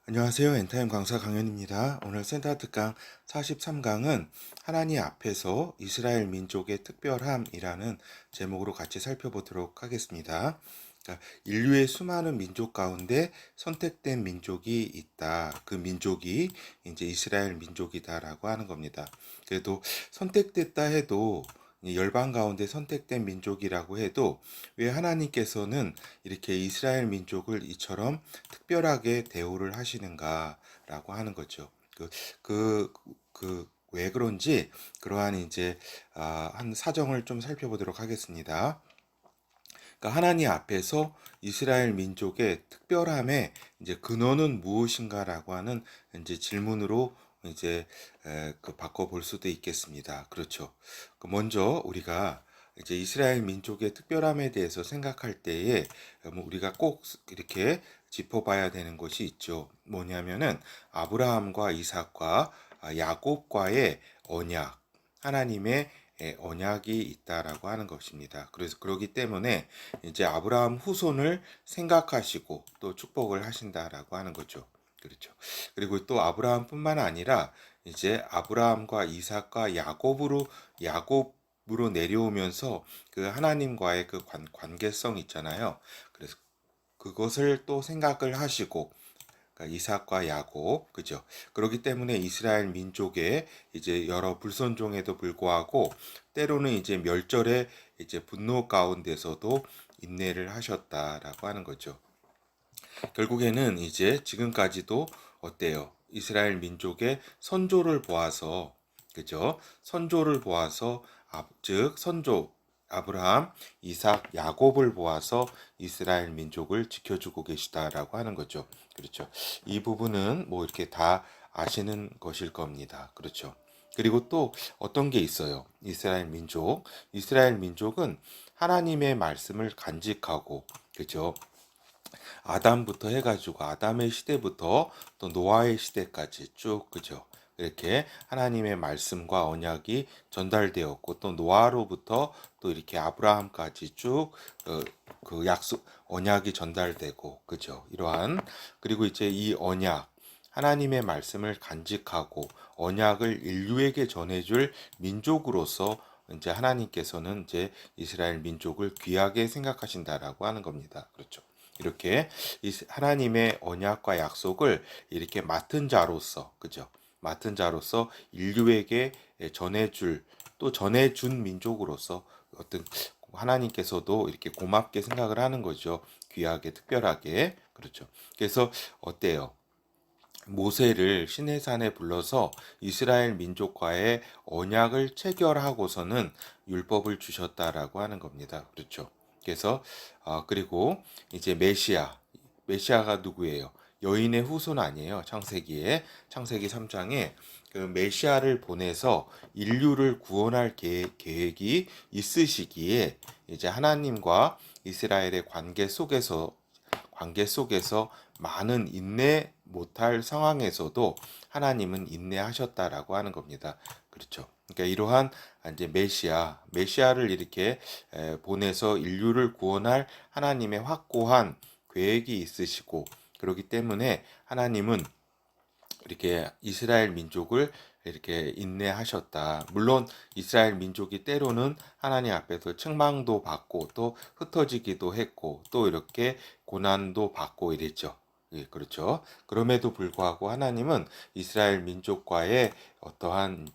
안녕하세요. 엔타임 강사 강연입니다. 오늘 센터 특강 43강은 하나님 앞에서 이스라엘 민족의 특별함이라는 제목으로 같이 살펴보도록 하겠습니다. 그러니까 인류의 수많은 민족 가운데 선택된 민족이 있다. 그 민족이 이제 이스라엘 민족이다라고 하는 겁니다. 그래도 선택됐다 해도 열방 가운데 선택된 민족이라고 해도 왜 하나님께서는 이렇게 이스라엘 민족을 이처럼 특별하게 대우를 하시는가라고 하는 거죠. 왜 그런지 그러한 이제 한 사정을 좀 살펴보도록 하겠습니다. 그러니까 하나님 앞에서 이스라엘 민족의 특별함의 이제 근원은 무엇인가라고 하는 이제 질문으로 이제 바꿔볼 수도 있겠습니다. 그렇죠. 먼저 우리가 이제 이스라엘 민족의 특별함에 대해서 생각할 때에 우리가 꼭 이렇게 짚어봐야 되는 것이 있죠. 뭐냐면은 아브라함과 이삭과 야곱과의 언약, 하나님의 언약이 있다라고 하는 것입니다. 그래서 그러기 때문에 이제 아브라함 후손을 생각하시고 또 축복을 하신다라고 하는 거죠. 그렇죠. 그리고 또 아브라함뿐만 아니라 이제 아브라함과 이삭과 야곱으로 내려오면서 그 하나님과의 그 관계성 있잖아요. 그래서 그것을 또 생각을 하시고 그러니까 이삭과 야곱, 그죠? 그렇기 때문에 이스라엘 민족의 이제 여러 불선종에도 불구하고 때로는 이제 멸절의 이제 분노 가운데서도 인내를 하셨다라고 하는 거죠. 결국에는 이제 지금까지도 어때요? 이스라엘 민족의 선조를 보아서, 그죠? 선조를 보아서, 즉 선조 아브라함, 이삭, 야곱을 보아서 이스라엘 민족을 지켜주고 계시다라고 하는 거죠. 그렇죠. 이 부분은 뭐 이렇게 다 아시는 것일 겁니다. 그렇죠. 그리고 또 어떤 게 있어요? 이스라엘 민족. 이스라엘 민족은 하나님의 말씀을 간직하고, 그죠? 아담부터 해가지고 아담의 시대부터 또 노아의 시대까지 쭉 그죠. 이렇게 하나님의 말씀과 언약이 전달되었고 또 노아로부터 또 이렇게 아브라함까지 쭉 그 약속 언약이 전달되고 그죠. 이러한 그리고 이제 이 언약 하나님의 말씀을 간직하고 언약을 인류에게 전해줄 민족으로서 이제 하나님께서는 이제 이스라엘 민족을 귀하게 생각하신다라고 하는 겁니다. 그렇죠. 이렇게 하나님의 언약과 약속을 이렇게 맡은 자로서, 그죠? 맡은 자로서 인류에게 전해줄, 또 전해준 민족으로서 어떤 하나님께서도 이렇게 고맙게 생각을 하는 거죠. 귀하게, 특별하게. 그렇죠. 그래서 어때요? 모세를 시내산에 불러서 이스라엘 민족과의 언약을 체결하고서는 율법을 주셨다라고 하는 겁니다. 그렇죠. 그래서 그리고 이제 메시아가 누구예요? 여인의 후손 아니에요. 창세기 3장에 그 메시아를 보내서 인류를 구원할 계획이 있으시기에 이제 하나님과 이스라엘의 관계 속에서 많은 인내 못할 상황에서도 하나님은 인내하셨다라고 하는 겁니다. 그렇죠. 그러니까 이러한 이제 메시아를 이렇게 보내서 인류를 구원할 하나님의 확고한 계획이 있으시고 그렇기 때문에 하나님은 이렇게 이스라엘 민족을 이렇게 인내하셨다. 물론 이스라엘 민족이 때로는 하나님 앞에서 책망도 받고 또 흩어지기도 했고 또 이렇게 고난도 받고 이랬죠. 예, 그렇죠. 그럼에도 불구하고 하나님은 이스라엘 민족과의 어떠한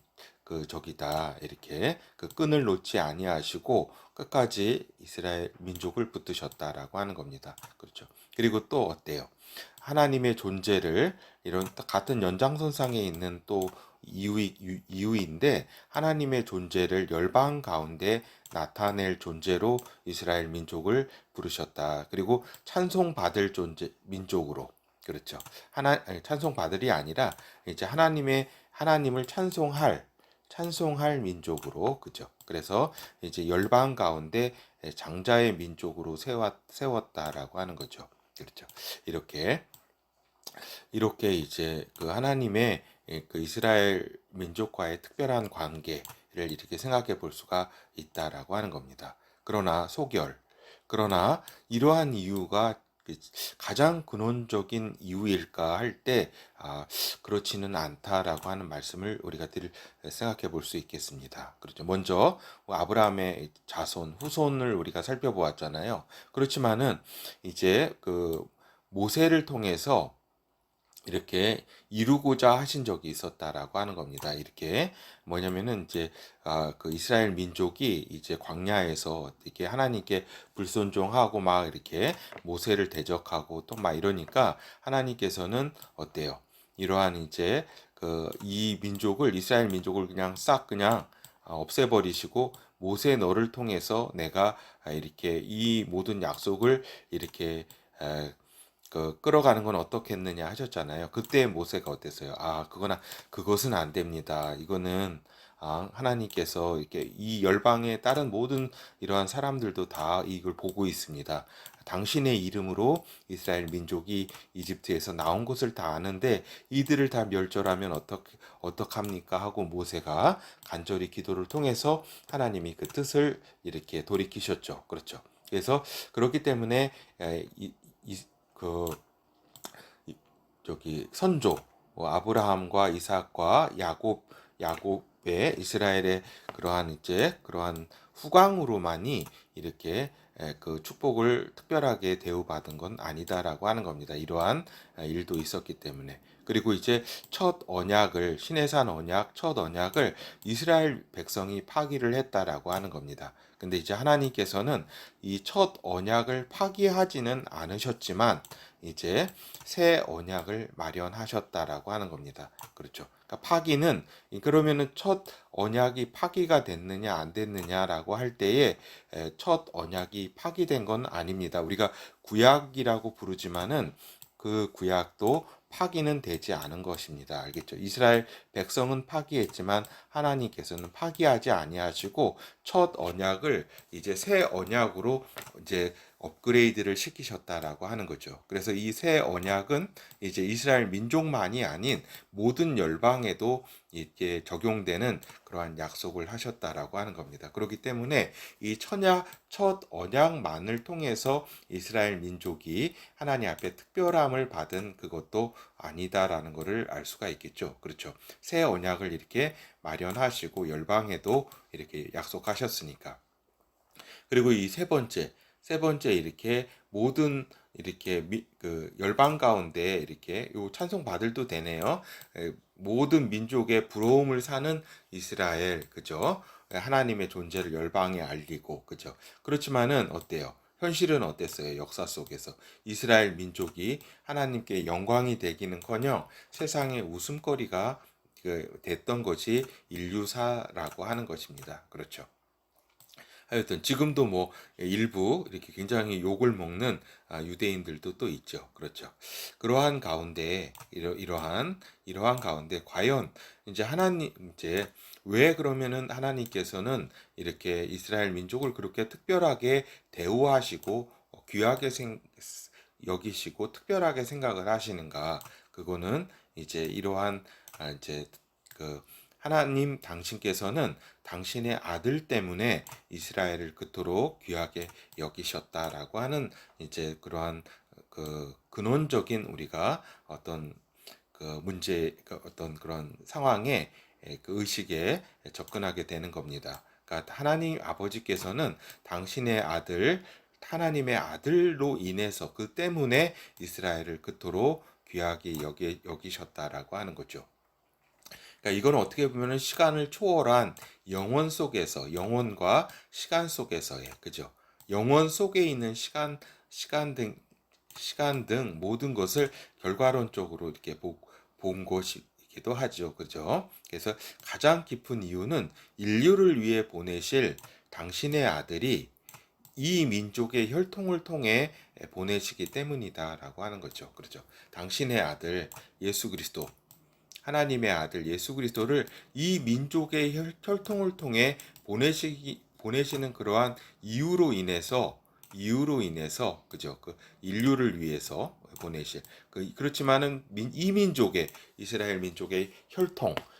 그 저기다 이렇게 그 끈을 놓지 아니하시고 끝까지 이스라엘 민족을 붙드셨다라고 하는 겁니다. 그렇죠. 그리고 또 어때요? 하나님의 존재를 이런 같은 연장선상에 있는 또 이유인데 하나님의 존재를 열방 가운데 나타낼 존재로 이스라엘 민족을 부르셨다. 그리고 찬송받을 존재 민족으로 그렇죠. 찬송받을이 아니라 이제 하나님을 찬송할 민족으로 그죠. 그래서 이제 열방 가운데 장자의 민족으로 세웠다라고 하는 거죠. 그렇죠. 이렇게 이제 그 하나님의 그 이스라엘 민족과의 특별한 관계를 이렇게 생각해 볼 수가 있다라고 하는 겁니다. 그러나 이러한 이유가 그 가장 근원적인 이유일까 할 때 그렇지는 않다라고 하는 말씀을 우리가 생각해 볼 수 있겠습니다. 그렇죠. 먼저 아브라함의 자손, 후손을 우리가 살펴보았잖아요. 그렇지만은 이제 그 모세를 통해서 이렇게 이루고자 하신 적이 있었다라고 하는 겁니다. 이렇게 뭐냐면은 이제 그 이스라엘 민족이 이제 광야에서 이렇게 하나님께 불순종하고 막 이렇게 모세를 대적하고 또 막 이러니까 하나님께서는 어때요? 이러한 이제 그 이 민족을 이스라엘 민족을 그냥 싹 그냥 없애버리시고 모세 너를 통해서 내가 이렇게 이 모든 약속을 이렇게 끌어가는 건 어떻겠느냐 하셨잖아요. 그때 모세가 어땠어요? 그것은 안 됩니다. 이거는 하나님께서 이렇게 이 열방의 다른 모든 이러한 사람들도 다 이걸 보고 있습니다. 당신의 이름으로 이스라엘 민족이 이집트에서 나온 것을 다 아는데 이들을 다 멸절하면 어떡합니까? 하고 모세가 간절히 기도를 통해서 하나님이 그 뜻을 이렇게 돌이키셨죠. 그렇죠. 그래서 그렇기 때문에 그 저기 선조 아브라함과 이삭과 야곱의 이스라엘의 그러한 후광으로만이 이렇게 그 축복을 특별하게 대우받은 건 아니다라고 하는 겁니다. 이러한 일도 있었기 때문에. 그리고 이제 첫 언약을 시내산 언약 첫 언약을 이스라엘 백성이 파기를 했다라고 하는 겁니다. 근데 이제 하나님께서는 이 첫 언약을 파기하지는 않으셨지만 이제 새 언약을 마련하셨다라고 하는 겁니다. 그렇죠. 그러니까 파기는 그러면은 첫 언약이 파기가 됐느냐 안 됐느냐라고 할 때에 첫 언약이 파기된 건 아닙니다. 우리가 구약이라고 부르지만은 그 구약도 파기는 되지 않은 것입니다. 알겠죠? 이스라엘 백성은 파기했지만 하나님께서는 파기하지 아니하시고 첫 언약을 이제 새 언약으로 이제 업그레이드를 시키셨다라고 하는 거죠. 그래서 이 새 언약은 이제 이스라엘 민족만이 아닌 모든 열방에도 이렇게 적용되는 그러한 약속을 하셨다라고 하는 겁니다. 그렇기 때문에 이 첫 언약만을 통해서 이스라엘 민족이 하나님 앞에 특별함을 받은 그것도 아니다라는 것을 알 수가 있겠죠. 그렇죠. 새 언약을 이렇게 마련하시고 열방에도 이렇게 약속하셨으니까. 그리고 이 세 번째 이렇게 모든 이렇게 그 열방 가운데 이렇게 요 찬송 받을도 되네요. 모든 민족의 부러움을 사는 이스라엘, 그죠? 하나님의 존재를 열방에 알리고, 그죠? 그렇지만은 어때요? 현실은 어땠어요? 역사 속에서 이스라엘 민족이 하나님께 영광이 되기는커녕 세상의 웃음거리가 됐던 것이 인류사라고 하는 것입니다. 그렇죠. 하여튼 지금도 뭐 일부 이렇게 굉장히 욕을 먹는 유대인들도 또 있죠. 그렇죠. 그러한 가운데 이러한 가운데 과연 이제 하나님 이제 왜 그러면은 하나님께서는 이렇게 이스라엘 민족을 그렇게 특별하게 대우하시고 귀하게 여기시고 특별하게 생각을 하시는가? 그거는 이제 이러한 이제 그 하나님 당신께서는 당신의 아들 때문에 이스라엘을 그토록 귀하게 여기셨다라고 하는 이제 그러한 그 근원적인 우리가 어떤 그 문제 어떤 그런 상황에 그 의식에 접근하게 되는 겁니다. 그러니까 하나님 아버지께서는 당신의 아들 하나님의 아들로 인해서 그 때문에 이스라엘을 그토록 귀하게 여기셨다라고 하는 거죠. 그러니까 이건 어떻게 보면은 시간을 초월한 영원 속에서 영원과 시간 속에서의 그죠? 영원 속에 있는 시간 등 시간 등 모든 것을 결과론적으로 이렇게 본 것이기도 하죠. 그죠? 그래서 가장 깊은 이유는 인류를 위해 보내실 당신의 아들이 이 민족의 혈통을 통해 보내시기 때문이다라고 하는 거죠. 그렇죠? 당신의 아들 예수 그리스도 하나님의 아들 예수 그리스도를 이 민족의 혈통을 통해 보내시는 그러한 이유로 인해서 그죠? 그 인류를 위해서 보내실 그렇지만은 이 민족의 이스라엘 민족의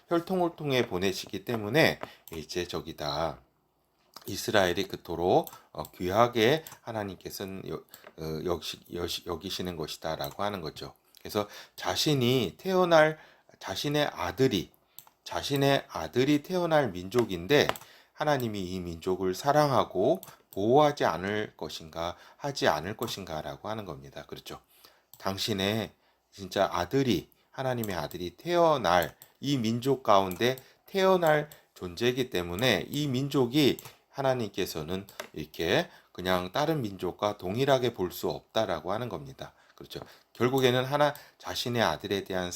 혈통을 통해 보내시기 때문에 이제 저기다 이스라엘이 그토록 귀하게 하나님께서는 여기시는 것이다라고 하는 거죠. 그래서 자신의 아들이 자신의 아들이 태어날 민족인데 하나님이 이 민족을 사랑하고 보호하지 않을 것인가 하지 않을 것인가라고 하는 겁니다. 그렇죠. 당신의 진짜 하나님의 아들이 태어날 이 민족 가운데 태어날 존재이기 때문에 이 민족이 하나님께서는 이렇게 그냥 다른 민족과 동일하게 볼 수 없다라고 하는 겁니다. 그렇죠. 결국에는 자신의 아들에 대한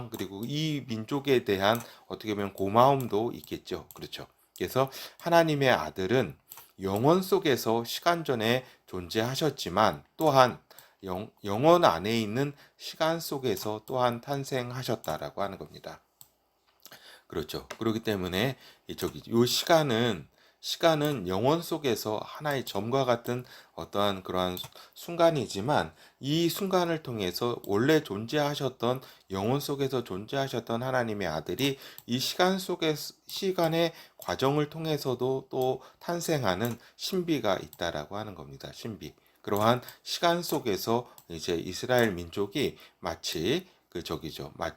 그리고 이 민족에 대한 어떻게 보면 고마움도 있겠죠. 그렇죠. 그래서 하나님의 아들은 영원 속에서 시간 전에 존재하셨지만 또한 영원 안에 있는 시간 속에서 또한 탄생하셨다라고 하는 겁니다. 그렇죠. 그렇기 때문에 요 시간은 영원 속에서 하나의 점과 같은 어떠한 그러한 순간이지만 이 순간을 통해서 원래 영원 속에서 존재하셨던 하나님의 아들이 이 시간의 과정을 통해서도 또 탄생하는 신비가 있다라고 하는 겁니다. 신비. 그러한 시간 속에서 이제 이스라엘 민족이 마치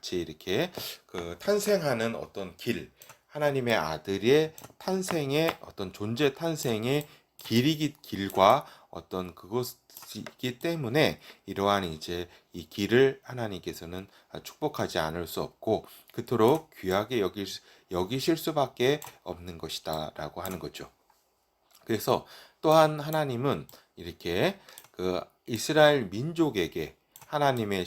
이렇게 그 탄생하는 어떤 하나님의 아들의 탄생의 어떤 존재 탄생의 길과 어떤 그것이기 때문에 이러한 이제 이 길을 하나님께서는 축복하지 않을 수 없고 그토록 귀하게 여기실 수밖에 없는 것이다라고 하는 거죠. 그래서 또한 하나님은 이렇게 그 이스라엘 민족에게 하나님의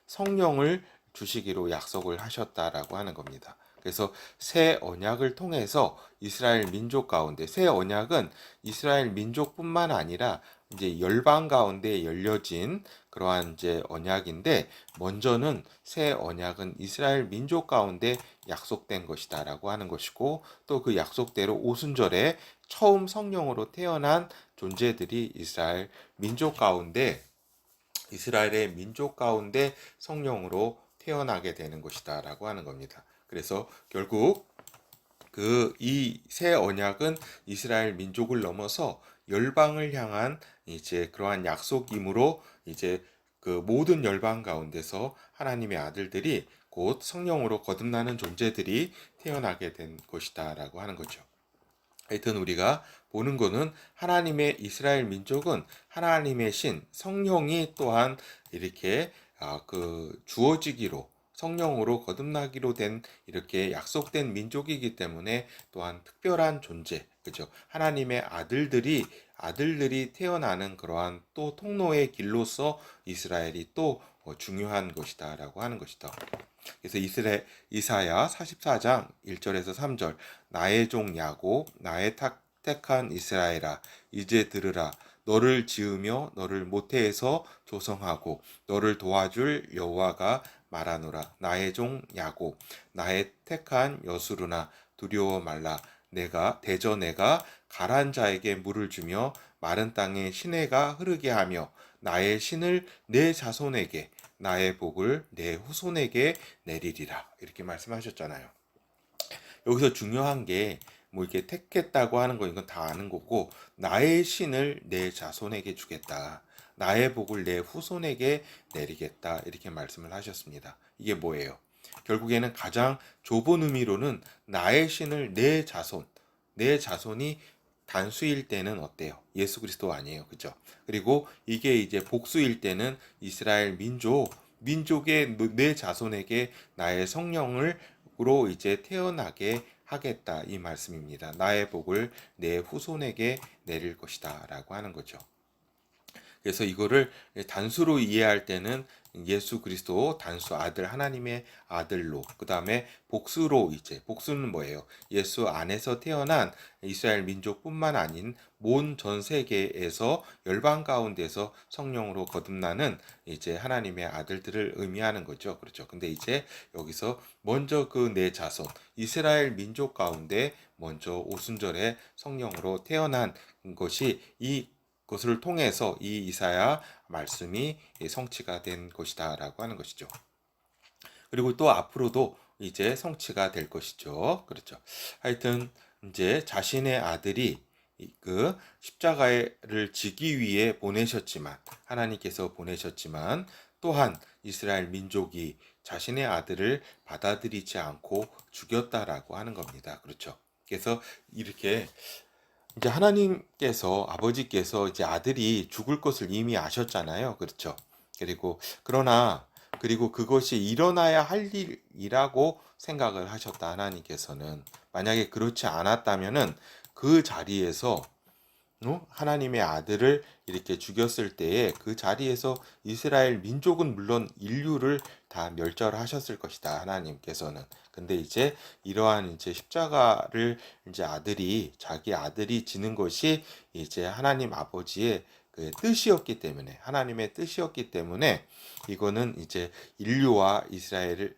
성령을 주시기로 약속을 하셨다라고 하는 겁니다. 그래서 새 언약을 통해서 이스라엘 민족 가운데 새 언약은 이스라엘 민족뿐만 아니라 이제 열방 가운데 열려진 그러한 이제 언약인데 먼저는 새 언약은 이스라엘 민족 가운데 약속된 것이다라고 하는 것이고 또 그 약속대로 오순절에 처음 성령으로 태어난 존재들이 이스라엘의 민족 가운데 성령으로 태어나게 되는 것이다라고 하는 겁니다. 그래서 결국 이 새 언약은 이스라엘 민족을 넘어서 열방을 향한 이제 그러한 약속이므로 이제 그 모든 열방 가운데서 하나님의 아들들이 곧 성령으로 거듭나는 존재들이 태어나게 된 것이다라고 하는 거죠. 하여튼 우리가 보는 거는 하나님의 이스라엘 민족은 하나님의 성령이 또한 이렇게 주어지기로 성령으로 거듭나기로 된 이렇게 약속된 민족이기 때문에 또한 특별한 존재, 그죠? 하나님의 아들들이 태어나는 그러한 또 통로의 길로서 이스라엘이 또 중요한 것이다라고 하는 것이다. 그래서 이사야 44장 1절에서 3절 나의 종 야곱 나의 택한 이스라엘아 이제 들으라 너를 지으며 너를 모태에서 조성하고 너를 도와줄 여호와가 말하노라 나의 종 야곱 나의 택한 여수르나 두려워 말라 내가 가란 자에게 물을 주며 마른 땅에 시내가 흐르게 하며 나의 신을 내 자손에게 나의 복을 내 후손에게 내리리라 이렇게 말씀하셨잖아요. 여기서 중요한 게 뭐 이렇게 택했다고 하는 거 이건 다 아는 거고 나의 신을 내 자손에게 주겠다. 나의 복을 내 후손에게 내리겠다. 이렇게 말씀을 하셨습니다. 이게 뭐예요? 결국에는 가장 좁은 의미로는 나의 신을 내 자손이 단수일 때는 어때요? 예수 그리스도 아니에요. 그죠? 그리고 이게 이제 복수일 때는 이스라엘 민족의 내 자손에게 나의 성령으로 이제 태어나게 하겠다 이 말씀입니다. 나의 복을 내 후손에게 내릴 것이다라고 하는 거죠. 그래서 이거를 단수로 이해할 때는 예수 그리스도 단수 하나님의 아들로 그다음에 복수는 뭐예요? 예수 안에서 태어난 이스라엘 민족뿐만 아닌 전 세계에서 열방 가운데서 성령으로 거듭나는 이제 하나님의 아들들을 의미하는 거죠. 그렇죠. 근데 이제 여기서 먼저 그 내 자손 이스라엘 민족 가운데 먼저 오순절에 성령으로 태어난 것이 그것을 통해서 이 이사야 말씀이 성취가 된 것이다라고 하는 것이죠. 그리고 또 앞으로도 이제 성취가 될 것이죠. 그렇죠. 하여튼 이제 자신의 아들이 그 십자가를 지기 위해 보내셨지만, 하나님께서 보내셨지만, 또한 이스라엘 민족이 자신의 아들을 받아들이지 않고 죽였다라고 하는 겁니다. 그렇죠. 그래서 이렇게 이제 하나님께서, 아버지께서 이제 아들이 죽을 것을 이미 아셨잖아요. 그렇죠. 그리고 그것이 일어나야 할 일이라고 생각을 하셨다. 하나님께서는 만약에 그렇지 않았다면은 그 자리에서 하나님의 아들을 이렇게 죽였을 때에 그 자리에서 이스라엘 민족은 물론 인류를 다 멸절하셨을 것이다. 하나님께서는. 근데 이제 이러한 이제 십자가를 이제 자기 아들이 지는 것이 이제 하나님 아버지의 그 뜻이었기 때문에, 하나님의 뜻이었기 때문에 이거는 이제 인류와 이스라엘을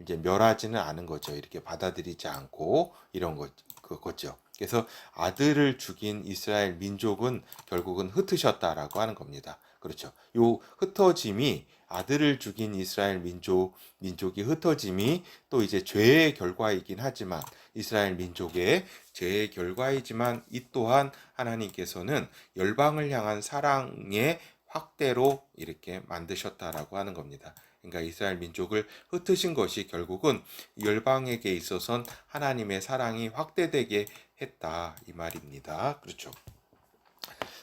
이제 멸하지는 않은 거죠. 이렇게 받아들이지 않고 이런 거죠. 그래서 아들을 죽인 이스라엘 민족은 결국은 흩으셨다라고 하는 겁니다. 그렇죠. 요 흩어짐이, 아들을 죽인 이스라엘 민족이 흩어짐이 또 이제 죄의 결과이긴 하지만, 이스라엘 민족의 죄의 결과이지만, 이 또한 하나님께서는 열방을 향한 사랑의 확대로 이렇게 만드셨다라고 하는 겁니다. 그러니까 이스라엘 민족을 흩으신 것이 결국은 열방에게 있어선 하나님의 사랑이 확대되게 했다, 이 말입니다. 그렇죠.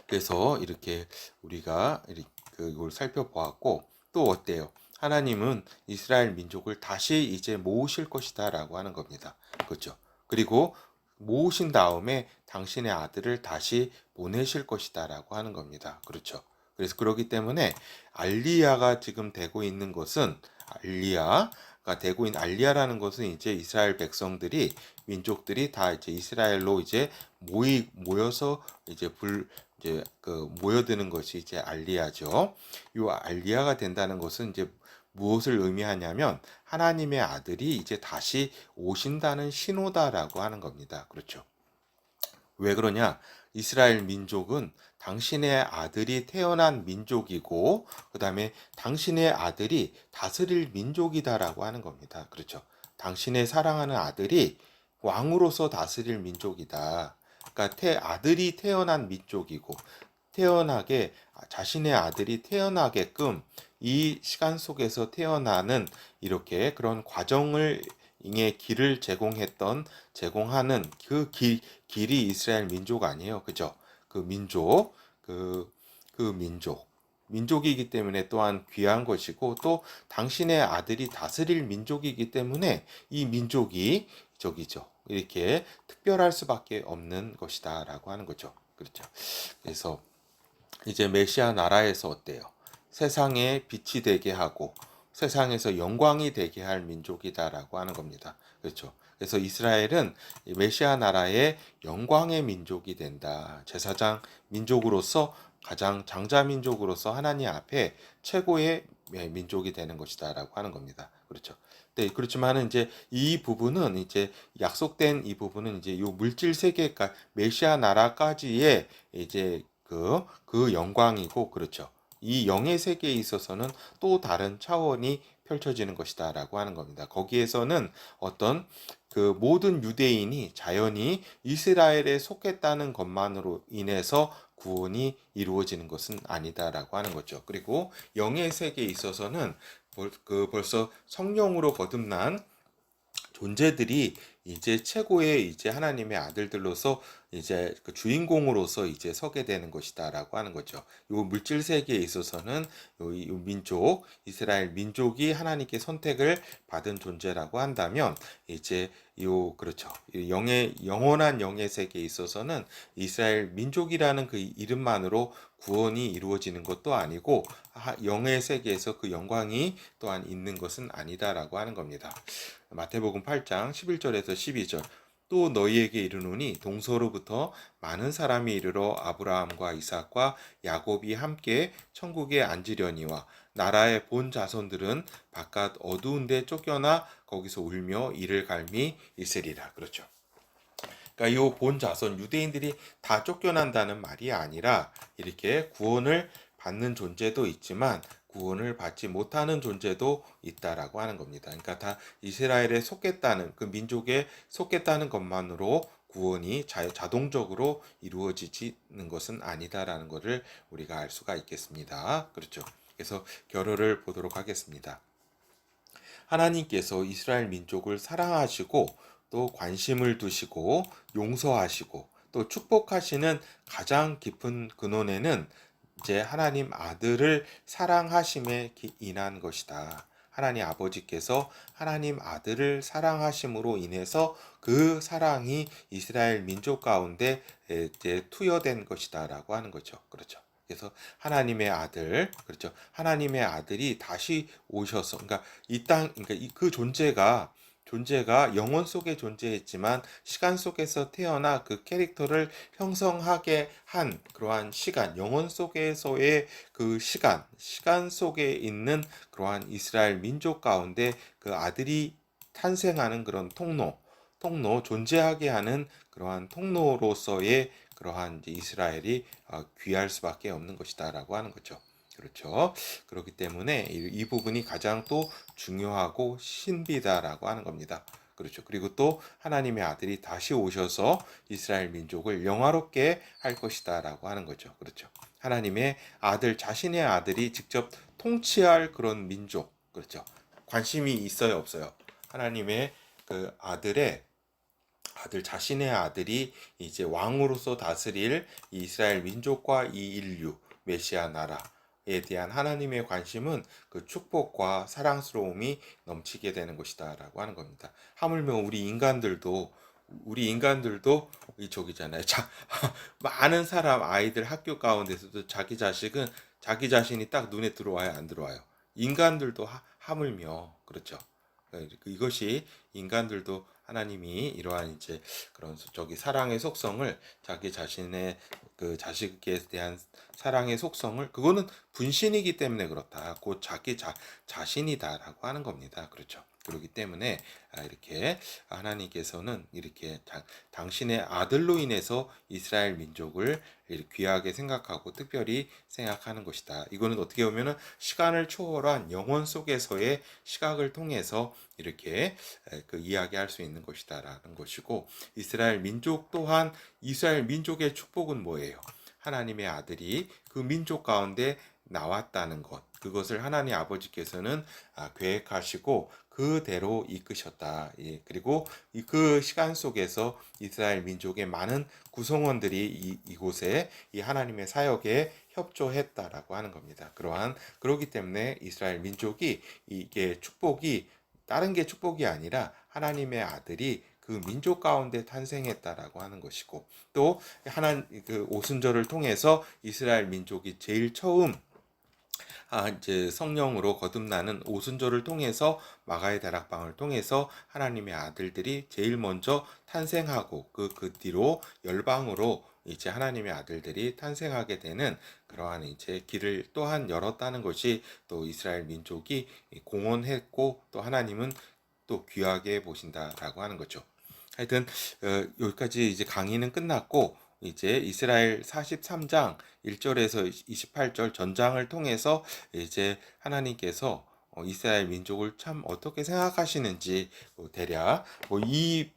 그래서 이렇게 우리가 이걸 살펴보았고, 또 어때요? 하나님은 이스라엘 민족을 다시 이제 모으실 것이다라고 하는 겁니다. 그렇죠. 그리고 모으신 다음에 당신의 아들을 다시 보내실 것이다라고 하는 겁니다. 그렇죠. 그래서 그렇기 때문에 알리야가 지금 되고 있는 것은, 알리야라는 것은 이제 이스라엘 백성들이, 민족들이 다 이제 이스라엘로 이제 모여서 이제 모여드는 것이 이제 알리야죠. 이 알리야가 된다는 것은 이제 무엇을 의미하냐면, 하나님의 아들이 이제 다시 오신다는 신호다라고 하는 겁니다. 그렇죠. 왜 그러냐? 이스라엘 민족은 당신의 아들이 태어난 민족이고, 그 다음에 당신의 아들이 다스릴 민족이다라고 하는 겁니다. 그렇죠. 당신의 사랑하는 아들이 왕으로서 다스릴 민족이다. 그러니까 아들이 태어난 민족이고, 자신의 아들이 태어나게끔 이 시간 속에서 태어나는 이렇게 그런 과정을 의 길을 제공하는 길이 이스라엘 민족 아니에요. 그죠? 그 민족, 그, 그 민족이기 때문에 또한 귀한 것이고, 또 당신의 아들이 다스릴 민족이기 때문에 이 민족이 저기죠. 이렇게 특별할 수밖에 없는 것이다라고 하는 거죠. 그렇죠. 그래서 이제 메시아 나라에서 어때요? 세상에 빛이 되게 하고 세상에서 영광이 되게 할 민족이다라고 하는 겁니다. 그렇죠. 그래서 이스라엘은 메시아 나라의 영광의 민족이 된다. 제사장 민족으로서, 가장 장자 민족으로서 하나님 앞에 최고의 민족이 되는 것이다라고 하는 겁니다. 그렇죠. 네, 그렇지만은 이제 이 부분은, 이제 약속된 이 부분은 이제 요 물질 세계까 메시아 나라까지의 이제 그 영광이고, 그렇죠. 이 영의 세계에 있어서는 또 다른 차원이 펼쳐지는 것이다라고 하는 겁니다. 거기에서는 어떤 그 모든 유대인이 자연히 이스라엘에 속했다는 것만으로 인해서 구원이 이루어지는 것은 아니다라고 하는 거죠. 그리고 영의 세계에 있어서는 벌써 성령으로 거듭난 존재들이 이제 최고의 이제 하나님의 아들들로서 이제 그 주인공으로서 이제 서게 되는 것이다라고 하는 거죠. 요 물질 세계에 있어서는 요 민족, 이스라엘 민족이 하나님께 선택을 받은 존재라고 한다면, 이제 그렇죠. 영원한 영의 세계에 있어서는 이스라엘 민족이라는 그 이름만으로 구원이 이루어지는 것도 아니고, 영의 세계에서 그 영광이 또한 있는 것은 아니다라고 하는 겁니다. 마태복음 8장 11절에서 12절. 또 너희에게 이르노니 동서로부터 많은 사람이 이르러 아브라함과 이삭과 야곱이 함께 천국에 앉으려니와 나라의 본 자손들은 바깥 어두운 데 쫓겨나 거기서 울며 이를 갈미 있으리라. 그렇죠. 그러니까 이 본 자손 유대인들이 다 쫓겨난다는 말이 아니라, 이렇게 구원을 받는 존재도 있지만 구원을 받지 못하는 존재도 있다라고 하는 겁니다. 그러니까 다 이스라엘에 속했다는, 그 민족에 속했다는 것만으로 구원이 자동적으로 이루어지는 것은 아니다라는 것을 우리가 알 수가 있겠습니다. 그렇죠. 그래서 결어를 보도록 하겠습니다. 하나님께서 이스라엘 민족을 사랑하시고 또 관심을 두시고 용서하시고 또 축복하시는 가장 깊은 근원에는 이제 하나님 아들을 사랑하심에 인한 것이다. 하나님 아버지께서 하나님 아들을 사랑하심으로 인해서 그 사랑이 이스라엘 민족 가운데 이제 투여된 것이다라고 하는 거죠. 그렇죠. 그래서 하나님의 아들, 그렇죠. 하나님의 아들이 다시 오셔서, 그러니까 이 땅, 그러니까 그 존재가 영혼 속에 존재했지만 시간 속에서 태어나 그 캐릭터를 형성하게 한 그러한 시간, 영혼 속에서의 그 시간 속에 있는 그러한 이스라엘 민족 가운데 그 아들이 탄생하는 그런 존재하게 하는 그러한 통로로서의 그러한 이제 이스라엘이 귀할 수밖에 없는 것이다라고 하는 거죠. 그렇죠. 그렇기 때문에 이 부분이 가장 또 중요하고 신비다라고 하는 겁니다. 그렇죠. 그리고 또 하나님의 아들이 다시 오셔서 이스라엘 민족을 영화롭게 할 것이다라고 하는 거죠. 그렇죠. 하나님의 아들, 자신의 아들이 직접 통치할 그런 민족. 그렇죠. 관심이 있어요, 없어요? 하나님의 그 아들 자신의 아들이 이제 왕으로서 다스릴 이스라엘 민족과 이 인류 메시아 나라에 대한 하나님의 관심은 그 축복과 사랑스러움이 넘치게 되는 것이다라고 하는 겁니다. 하물며 우리 인간들도 이쪽이잖아요. 많은 사람 아이들 학교 가운데서도 자기 자식은 자기 자신이 딱 눈에 들어와요, 안 들어와요? 인간들도 하물며 그렇죠. 이것이 인간들도 하나님이 이러한 이제 그런 저기 사랑의 속성을 자기 자신의 그 자식에 대한 사랑의 속성을 그거는 분신이기 때문에 그렇다. 곧 자기 자신이다라고 하는 겁니다. 그렇죠. 그렇기 때문에 이렇게 하나님께서는 이렇게 당신의 아들로 인해서 이스라엘 민족을 귀하게 생각하고 특별히 생각하는 것이다. 이거는 어떻게 보면은 시간을 초월한 영혼 속에서의 시각을 통해서 이렇게 그 이야기할 수 있는 것이다라는 것이고 이스라엘 민족 또한 이스라엘 민족의 축복은 뭐예요? 하나님의 아들이 그 민족 가운데 나왔다는 것. 그것을 하나님 아버지께서는 계획하시고 그대로 이끄셨다. 예, 그리고 그 시간 속에서 이스라엘 민족의 많은 구성원들이 이곳에 이 하나님의 사역에 협조했다라고 하는 겁니다. 그러기 때문에 이스라엘 민족이 이게 축복이 다른 게 축복이 아니라 하나님의 아들이 그 민족 가운데 탄생했다라고 하는 것이고 또 그 오순절을 통해서 이스라엘 민족이 제일 처음 이제 성령으로 거듭나는 오순절을 통해서 마가의 다락방을 통해서 하나님의 아들들이 제일 먼저 탄생하고 그 뒤로 열방으로 이제 하나님의 아들들이 탄생하게 되는 그러한 이제 길을 또한 열었다는 것이 또 이스라엘 민족이 공헌했고 또 하나님은 또 귀하게 보신다라고 하는 거죠. 하여튼 여기까지 이제 강의는 끝났고 이제 이스라엘 43장 1절에서 28절 전장을 통해서 이제 하나님께서 이스라엘 민족을 참 어떻게 생각하시는지 대략 이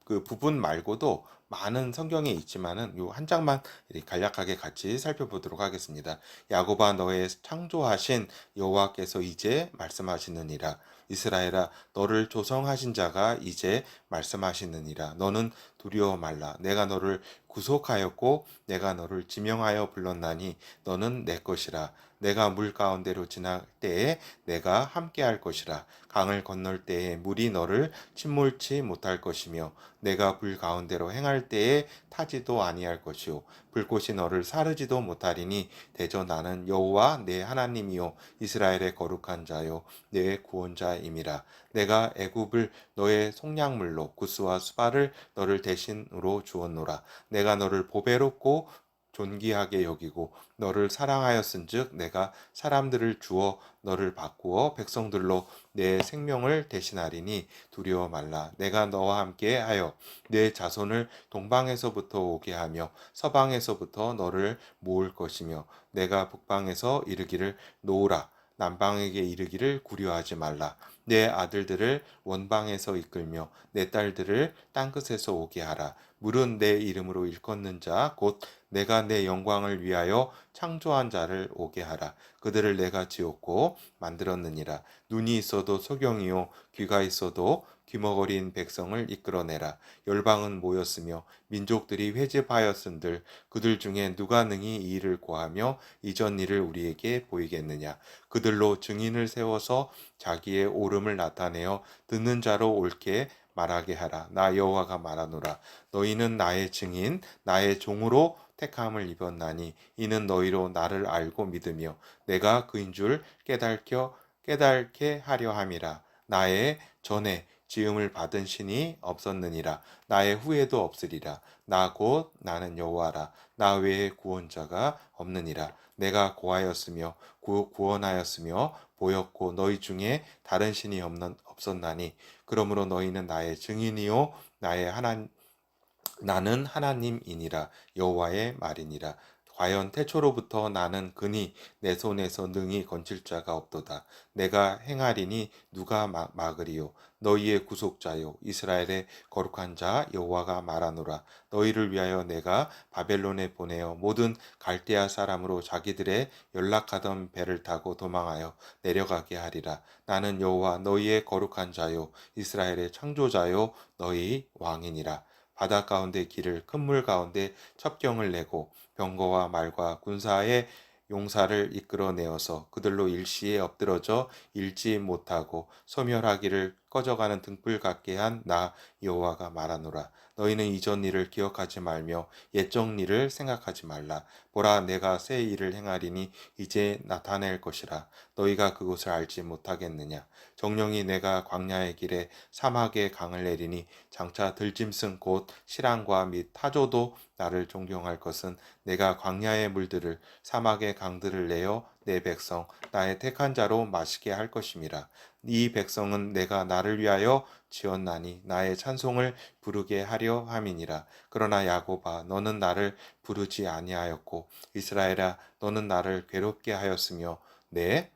그 부분 말고도 많은 성경에 있지만은 요 한 장만 간략하게 같이 살펴보도록 하겠습니다. 야곱아 너의 창조하신 여호와께서 이제 말씀하시느니라. 이스라엘아 너를 조성하신 자가 이제 말씀하시느니라. 너는 두려워 말라. 내가 너를 구속하였고 내가 너를 지명하여 불렀나니 너는 내 것이라. 내가 물 가운데로 지날 때에 내가 함께할 것이라. 강을 건널 때에 물이 너를 침몰치 못할 것이며 내가 불 가운데로 행할 때에 타지도 아니할 것이요 불꽃이 너를 사르지도 못하리니 대저 나는 여호와 내 하나님이요 이스라엘의 거룩한 자요 내 구원자임이라. 내가 애굽을 너의 속량물로 구스와 수바를 너를 대신으로 주었노라. 내가 너를 보배롭고 존귀하게 여기고 너를 사랑하였은즉 내가 사람들을 주어 너를 바꾸어 백성들로 내 생명을 대신하리니 두려워 말라. 내가 너와 함께 하여 내 자손을 동방에서부터 오게 하며 서방에서부터 너를 모을 것이며 내가 북방에서 이르기를 놓으라. 남방에게 이르기를 구려하지 말라. 내 아들들을 원방에서 이끌며 내 딸들을 땅끝에서 오게 하라. 물은 내 이름으로 일컫는 자 곧 내가 내 영광을 위하여 창조한 자를 오게 하라. 그들을 내가 지었고 만들었느니라. 눈이 있어도 소경이요 귀가 있어도 귀머거린 백성을 이끌어내라. 열방은 모였으며 민족들이 회집하였은들 그들 중에 누가 능히 이 일을 고하며 이전 일을 우리에게 보이겠느냐. 그들로 증인을 세워서 자기의 옳음을 나타내어 듣는 자로 옳게 말하게 하라. 나 여호와가 말하노라. 너희는 나의 증인 나의 종으로 택함을 입었나니 이는 너희로 나를 알고 믿으며 내가 그인 줄 깨닫게 하려 함이라. 나의 전에 지음을 받은 신이 없었느니라. 나의 후에도 없으리라. 나 곧 나는 여호와라. 나 외에 구원자가 없느니라. 내가 고하였으며 구원하였으며 보였고 너희 중에 다른 신이 없었나니 그러므로 너희는 나의 증인이요 나는 하나님이니라. 여호와의 말이니라. 과연 태초로부터 나는 그니 내 손에서 능히 건질 자가 없도다. 내가 행하리니 누가 막으리요. 너희의 구속자요 이스라엘의 거룩한 자 여호와가 말하노라. 너희를 위하여 내가 바벨론에 보내어 모든 갈대아 사람으로 자기들의 연락하던 배를 타고 도망하여 내려가게 하리라. 나는 여호와 너희의 거룩한 자요 이스라엘의 창조자요 너희 왕이니라. 바다 가운데 길을 큰 물 가운데 첩경을 내고 병거와 말과 군사의 용사를 이끌어내어서 그들로 일시에 엎드러져 읽지 못하고 소멸하기를 꺼져가는 등불 같게 한 나 여호와가 말하노라. 너희는 이전 일을 기억하지 말며 옛적 일을 생각하지 말라. 보라 내가 새 일을 행하리니 이제 나타낼 것이라. 너희가 그것을 알지 못하겠느냐. 정령이 내가 광야의 길에 사막에 강을 내리니 장차 들짐승 곧 실랑과 및 타조도 나를 존경할 것은 내가 광야의 물들을 사막의 강들을 내어 내 백성 나의 택한 자로 마시게 할 것임이라. 이 백성은 내가 나를 위하여 지었나니 나의 찬송을 부르게 하려 함이니라. 그러나 야곱아 너는 나를 부르지 아니하였고 이스라엘아 너는 나를 괴롭게 하였으며 내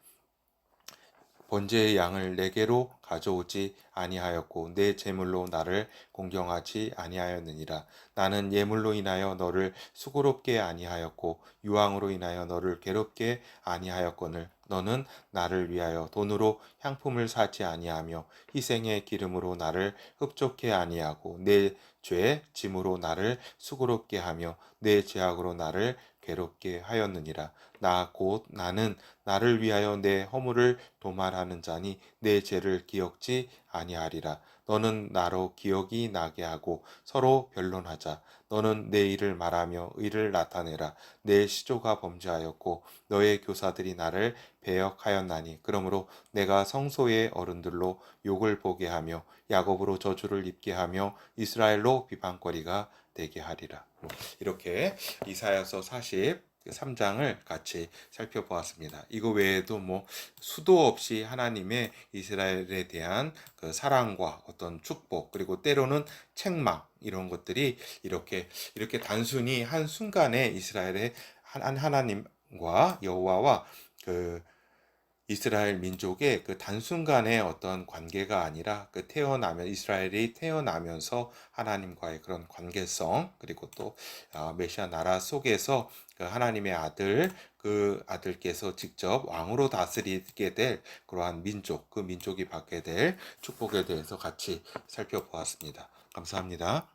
번제의 양을 내게로 가져오지 아니하였고 내 제물로 나를 공경하지 아니하였느니라. 나는 예물로 인하여 너를 수고롭게 아니하였고 유황으로 인하여 너를 괴롭게 아니하였거늘 너는 나를 위하여 돈으로 향품을 사지 아니하며 희생의 기름으로 나를 흡족해 아니하고 내 죄 짐으로 나를 수고롭게 하며 내 죄악으로 나를 괴롭게 하였느니라. 나 곧 나는 나를 위하여 내 허물을 도말하는 자니 내 죄를 기억지 아니하리라. 너는 나로 기억이 나게 하고 서로 변론하자. 너는 내 일을 말하며 의를 나타내라. 내 시조가 범죄하였고 너의 교사들이 나를 배역하였나니 그러므로 내가 성소의 어른들로 욕을 보게 하며 야곱으로 저주를 입게 하며 이스라엘로 비방거리가 되게 하리라. 이렇게 이사야서 43장을 같이 살펴보았습니다. 이거 외에도 수도 없이 하나님의 이스라엘에 대한 그 사랑과 어떤 축복 그리고 때로는 책망 이런 것들이 이렇게 단순히 한 순간에 이스라엘의 하나님과 여호와와 그 이스라엘 민족의 그 단순간의 어떤 관계가 아니라 이스라엘이 태어나면서 하나님과의 그런 관계성 그리고 또 메시아 나라 속에서 그 하나님의 아들 그 아들께서 직접 왕으로 다스리게 될 그러한 민족 그 민족이 받게 될 축복에 대해서 같이 살펴보았습니다. 감사합니다.